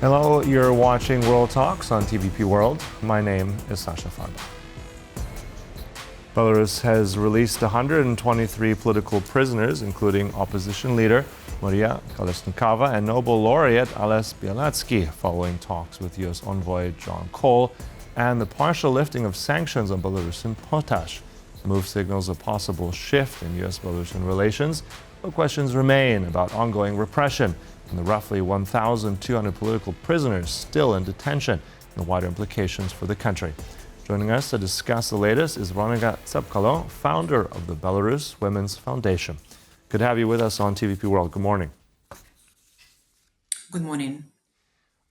Hello, you're watching World Talks on TVP World. My name is Sasha Farba. Belarus has released 123 political prisoners, including opposition leader Maria Kalesnikava and Nobel laureate Ales Bialiatski, following talks with U.S. envoy John Coale and the partial lifting of sanctions on Belarusian potash. The move signals a possible shift in U.S. Belarusian relations, but questions remain about ongoing repression and the roughly 1,200 political prisoners still in detention and the wider implications for the country. Joining us to discuss the latest is Veronika Tsepkalo, founder of the Belarus Women's Foundation. Good to have you with us on TVP World. Good morning. Good morning.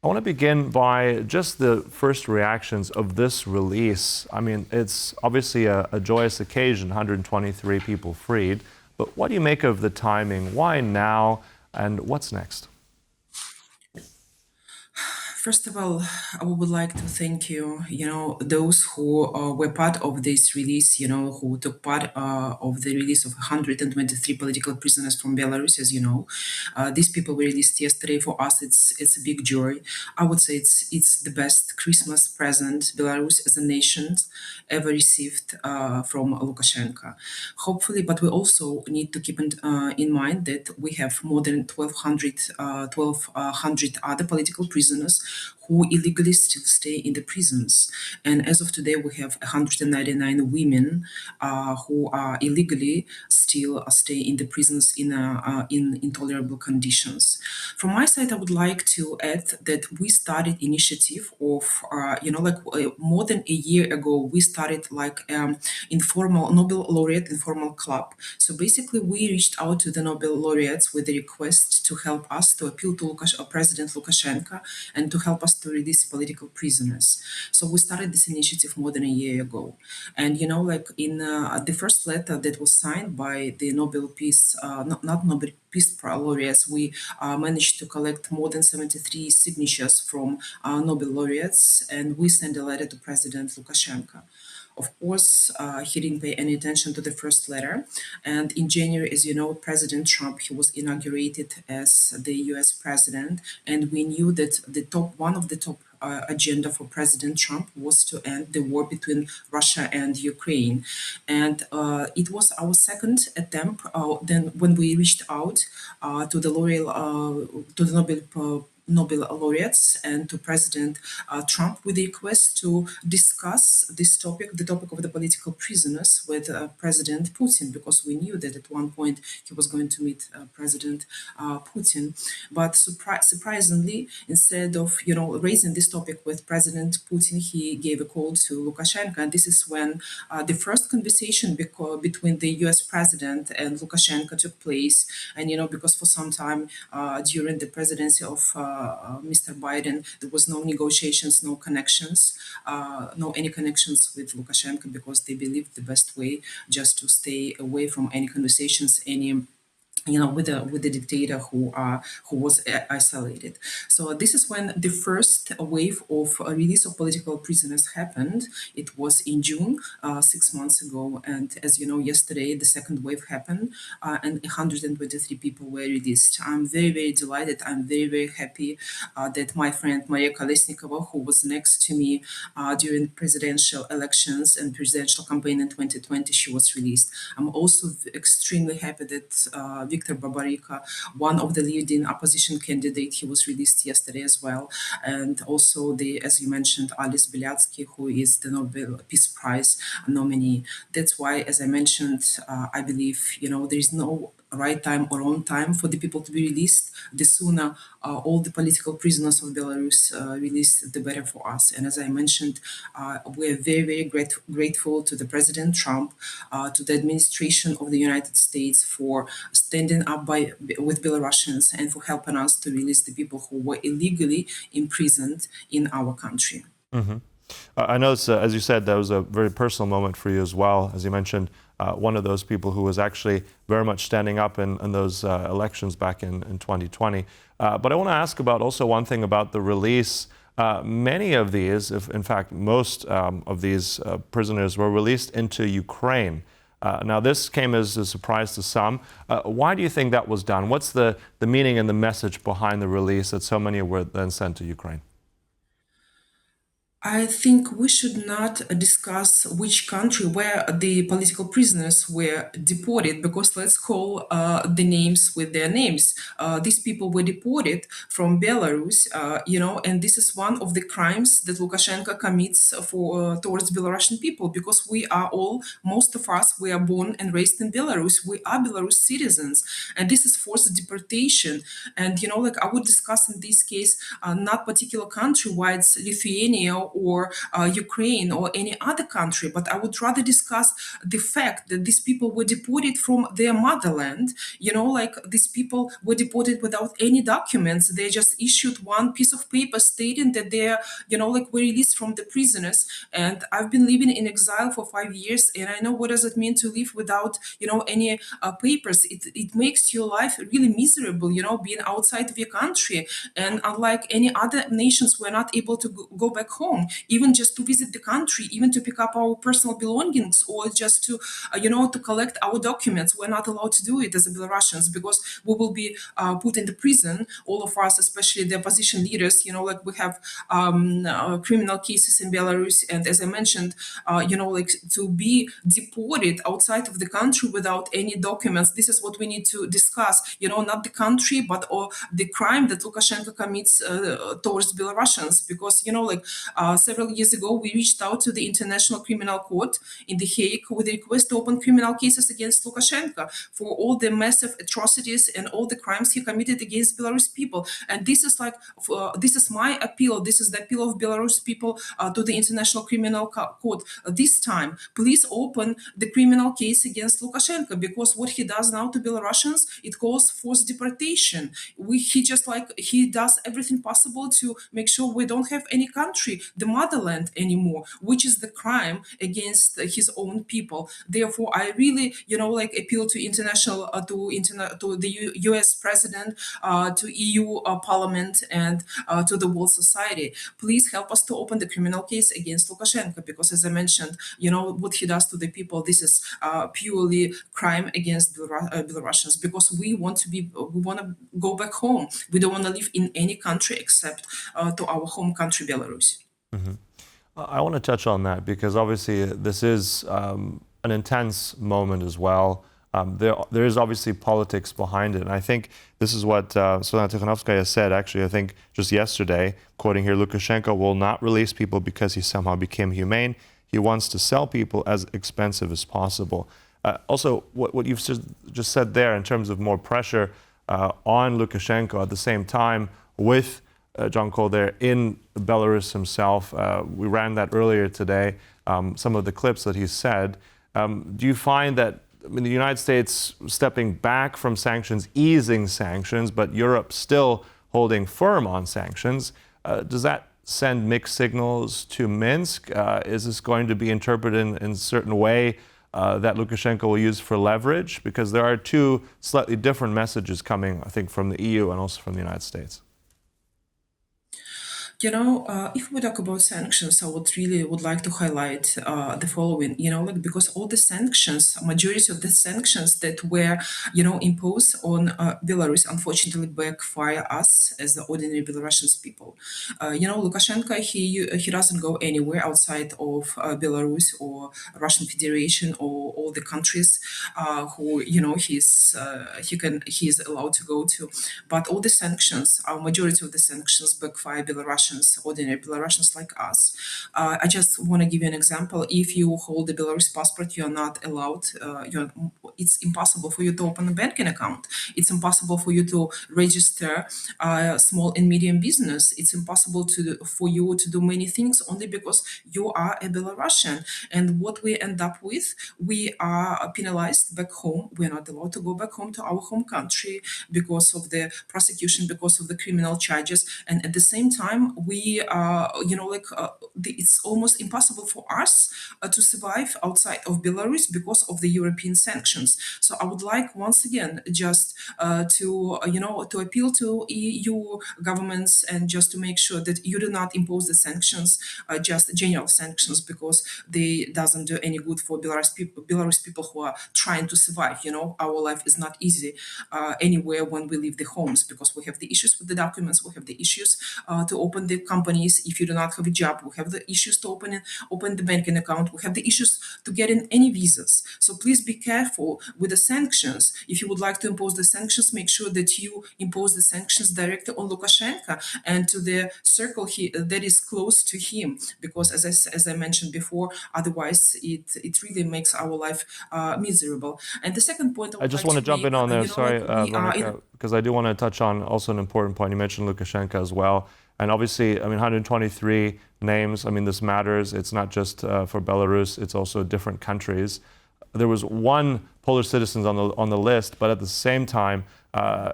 I want to begin by just the first reactions of this release. I mean, it's obviously a joyous occasion, 123 people freed. But what do you make of the timing? Why now? And what's next? First of all, I would like to thank you, those who were part of this release, who took part of the release of 123 political prisoners from Belarus, as you know. These people were released yesterday. For us, it's a big joy. I would say it's the best Christmas present Belarus as a nation ever received from Lukashenko. Hopefully, but we also need to keep in mind that we have more than 1,200 other political prisoners who illegally still stay in the prisons. And as of today, we have 199 women who are illegally still stay in the prisons in intolerable conditions. From my side, I would like to add that we started initiative of, more than a year ago, we started like informal Nobel laureate informal club. So basically, we reached out to the Nobel laureates with a request to help us to appeal to President Lukashenko and to help us to release political prisoners. So we started this initiative more than a year ago. And, in the first letter that was signed by the Nobel Peace, not Nobel Peace laureates, we managed to collect more than 73 signatures from Nobel laureates, and we sent a letter to President Lukashenko. Of course, he didn't pay any attention to the first letter. And in January, as you know, President Trump, he was inaugurated as the U.S. president. And we knew that one of the top agenda for President Trump was to end the war between Russia and Ukraine. And it was our second attempt then when we reached out to the Nobel laureates and to President Trump with a request to discuss this topic, the topic of the political prisoners, with President Putin, because we knew that at one point he was going to meet President Putin. But surprisingly, instead of raising this topic with President Putin, he gave a call to Lukashenko, and this is when the first conversation between the U.S. president and Lukashenko took place. And because for some time during the presidency of Mr. Biden, there was no negotiations, no connections, no any connections with Lukashenko, because they believed the best way just to stay away from any conversations, with the dictator who was isolated. So this is when the first wave of release of political prisoners happened. It was in June, 6 months ago, and as you know, yesterday the second wave happened, and 123 people were released. I'm very, very delighted. I'm very, very happy that my friend Maria Kalesnikava, who was next to me during presidential elections and presidential campaign in 2020, she was released. I'm also extremely happy that Viktor Babarika, one of the leading opposition candidate, he was released yesterday as well. And also as you mentioned, Ales Bialiatski, who is the Nobel Peace Prize nominee. That's why, as I mentioned, I believe, there is no right time or wrong time for the people to be released. The sooner all the political prisoners of Belarus released, the better for us. And as I mentioned, we're very, very grateful to the President Trump, to the administration of the United States for standing up with Belarusians and for helping us to release the people who were illegally imprisoned in our country. Mm-hmm. I know, as you said, that was a very personal moment for you as well. As you mentioned, one of those people who was actually very much standing up in those elections back in 2020. But I want to ask about also one thing about the release. Many of these, in fact, most of these prisoners were released into Ukraine. Now, this came as a surprise to some. Why do you think that was done? What's the meaning and the message behind the release that so many were then sent to Ukraine? I think we should not discuss which country where the political prisoners were deported, because let's call the names with their names. These people were deported from Belarus, and this is one of the crimes that Lukashenko commits towards Belarusian people, because we are all, most of us, we are born and raised in Belarus. We are Belarus citizens, and this is forced deportation. And I would discuss in this case not particular country, why it's Lithuania or Ukraine or any other country, but I would rather discuss the fact that these people were deported from their motherland. These people were deported without any documents. They just issued one piece of paper stating that they're, were released from the prisoners. And I've been living in exile for 5 years, and I know what does it mean to live without, any papers. It makes your life really miserable, being outside of your country. And unlike any other nations, we're not able to go back home, even just to visit the country, even to pick up our personal belongings, or just to, to collect our documents. We're not allowed to do it as Belarusians, because we will be put into prison, all of us, especially the opposition leaders. We have criminal cases in Belarus. And as I mentioned, to be deported outside of the country without any documents, this is what we need to discuss, not the country, but or the crime that Lukashenko commits towards Belarusians. Because, several years ago, we reached out to the International Criminal Court in The Hague with a request to open criminal cases against Lukashenko for all the massive atrocities and all the crimes he committed against Belarus people. And this is this is my appeal. This is the appeal of Belarus people to the International Criminal Court. This time, please open the criminal case against Lukashenko, because what he does now to Belarusians, it calls forced deportation. He does everything possible to make sure we don't have any country, the motherland anymore, which is the crime against his own people. Therefore, I really, appeal to to the U.S. president, to EU Parliament, and to the world society. Please help us to open the criminal case against Lukashenko, because, as I mentioned, what he does to the people, this is purely crime against Belarusians. Because we want to go back home. We don't want to live in any country except to our home country, Belarus. Mm-hmm. I want to touch on that, because obviously this is an intense moment as well. There is obviously politics behind it. And I think this is what Svetlana Tikhanovskaya said, actually, I think just yesterday, quoting here, Lukashenko will not release people because he somehow became humane. He wants to sell people as expensive as possible. Also, what you've just said there in terms of more pressure on Lukashenko at the same time with John Coale there in Belarus himself. We ran that earlier today, some of the clips that he said. Do you find that, the United States stepping back from sanctions, easing sanctions, but Europe still holding firm on sanctions, does that send mixed signals to Minsk? Is this going to be interpreted in a certain way that Lukashenko will use for leverage? Because there are two slightly different messages coming, I think, from the EU and also from the United States. If we talk about sanctions, I would like to highlight the following. Because all the sanctions, majority of the sanctions that were, imposed on Belarus, unfortunately backfire us as the ordinary Belarusian people. Lukashenko, he doesn't go anywhere outside of Belarus or Russian Federation or all the countries who he is allowed to go to. But all the sanctions, majority of the sanctions backfire Belarusians, ordinary Belarusians like us. I just want to give you an example. If you hold a Belarus passport, you are not allowed. It's impossible for you to open a banking account. It's impossible for you to register a small and medium business. It's impossible for you to do many things only because you are a Belarusian. And what we end up with, we are penalized back home. We're not allowed to go back home to our home country because of the prosecution, because of the criminal charges. And at the same time, it's almost impossible for us to survive outside of Belarus because of the European sanctions. So I would like once again just to appeal to EU governments and just to make sure that you do not impose the sanctions, just general sanctions, because they doesn't do any good for Belarus people who are trying to survive. Our life is not easy anywhere when we leave the homes, because we have the issues with the documents, we have the issues to open the companies. If you do not have a job, we have the issues to open the banking account. We have the issues to get in any visas. So please be careful with the sanctions. If you would like to impose the sanctions, make sure that you impose the sanctions directly on Lukashenko and to the circle that is close to him, because as I mentioned before, otherwise it really makes our life miserable. And the second point I just want to jump in on there, sorry, Veronika, because I do want to touch on also an important point. You mentioned Lukashenko as well. And obviously, 123 names, this matters. It's not just for Belarus, it's also different countries. There was one Polish citizen on the list, but at the same time,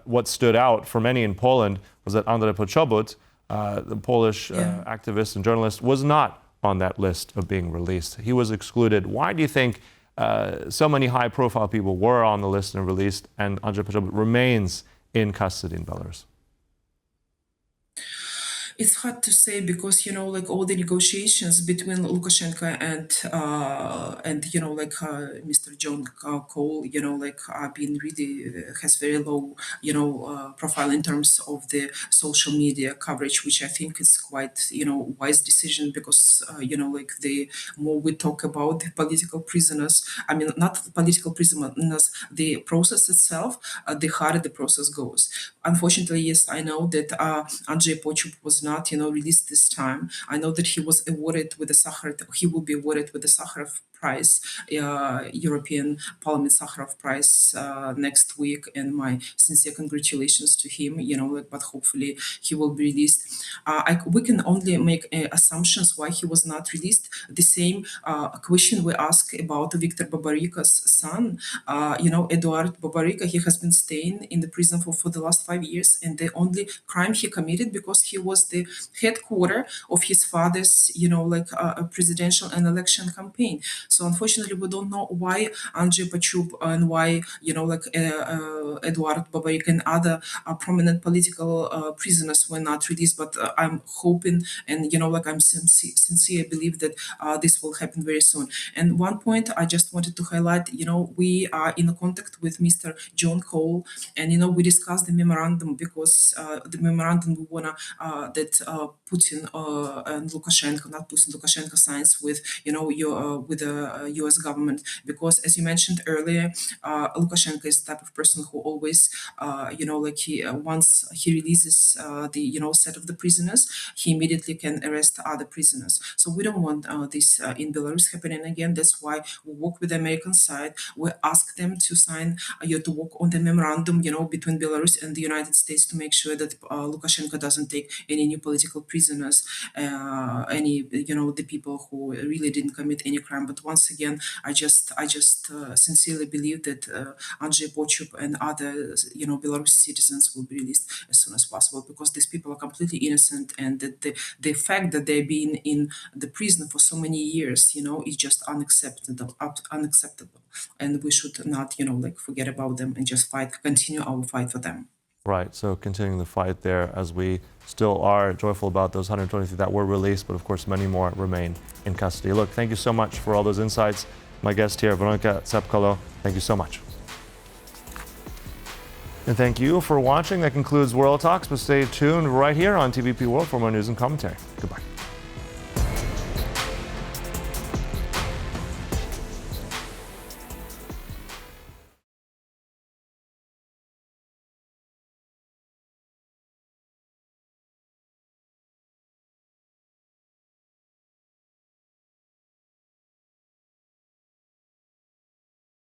what stood out for many in Poland was that Andrzej Poczobut, the Polish activist and journalist, was not on that list of being released. He was excluded. Why do you think so many high-profile people were on the list and released, and Andrzej Poczobut remains in custody in Belarus? It's hard to say because all the negotiations between Lukashenko and Mr. John Coale have been really has very low profile in terms of the social media coverage, which I think is quite wise decision, because the more we talk about the political prisoners, not political prisoners, the process itself, the harder the process goes. Unfortunately, yes, I know that Andrzej Poczobut was not released this time. I know that he was awarded with the Sakharov. He will be awarded with the Sakharov Prize, European Parliament Sakharov Prize next week, and my sincere congratulations to him. But hopefully he will be released. We can only make assumptions why he was not released. The same question we ask about Viktor Babarika's son. Eduard Babarika, he has been staying in the prison for the last 5 years, and the only crime he committed because he was the headquarter of his father's, presidential and election campaign. So unfortunately, we don't know why Andrzej Poczobut and why, Eduard Babarika and other prominent political prisoners were not released. But I'm hoping and, I'm sincere believe that this will happen very soon. And one point I just wanted to highlight, we are in contact with Mr. John Coale, and, we discussed the memorandum because the memorandum we want that Putin and Lukashenko, not Putin, Lukashenko signs with, with the U.S. government, because as you mentioned earlier, Lukashenko is the type of person who always, once he releases the, set of the prisoners, he immediately can arrest other prisoners. So we don't want this in Belarus happening again. That's why we work with the American side. We ask them to sign, to work on the memorandum, between Belarus and the United States to make sure that Lukashenko doesn't take any new political prisoners, the people who really didn't commit any crime. But once again, I just sincerely believe that Andrzej Poczobut and other, Belarusian citizens will be released as soon as possible, because these people are completely innocent, and that the fact that they've been in the prison for so many years, is just unacceptable, and we should not, forget about them and just continue our fight for them. Right, so continuing the fight there, as we still are joyful about those 123 that were released, but of course many more remain in custody. Look, thank you so much for all those insights. My guest here, Veronika Tsepkalo, thank you so much. And thank you for watching. That concludes World Talks, but stay tuned right here on TVP World for more news and commentary. Goodbye.